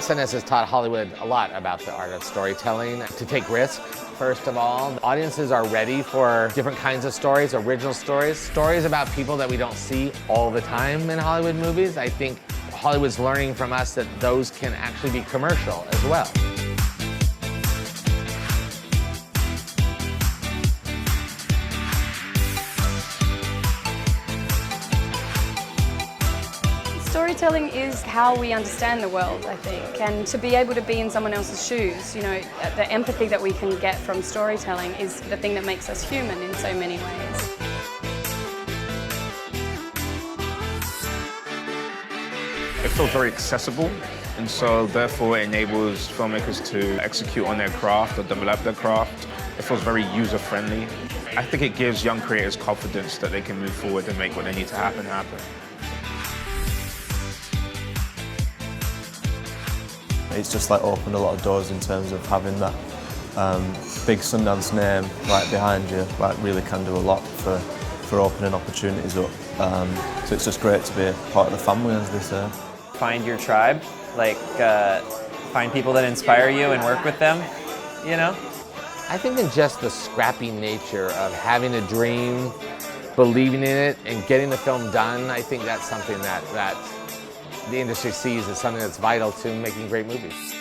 Sundance has taught Hollywood a lot about the art of storytelling, to take risks, first of all. Audiences are ready for different kinds of stories, original stories, stories about people that we don't see all the time in Hollywood movies. I think Hollywood's learning from us that those can actually be commercial as well. Storytelling is how we understand the world, I think, and to be able to be in someone else's shoes, you know, the empathy that we can get from storytelling is the thing that makes us human in so many ways. It feels very accessible, and so therefore it enables filmmakers to execute on their craft or develop their craft. It feels very user-friendly. I think it gives young creators confidence that they can move forward and make what they need to happen. It's just like opened a lot of doors in terms of having that big Sundance name right behind you. Like really can do a lot for opening opportunities up. So it's just great to be a part of the family, as they say. Find your tribe, like find people that inspire you and work with them, you know? I think in just the scrappy nature of having a dream, believing in it, and getting the film done, I think that's something that the industry sees as something that's vital to making great movies.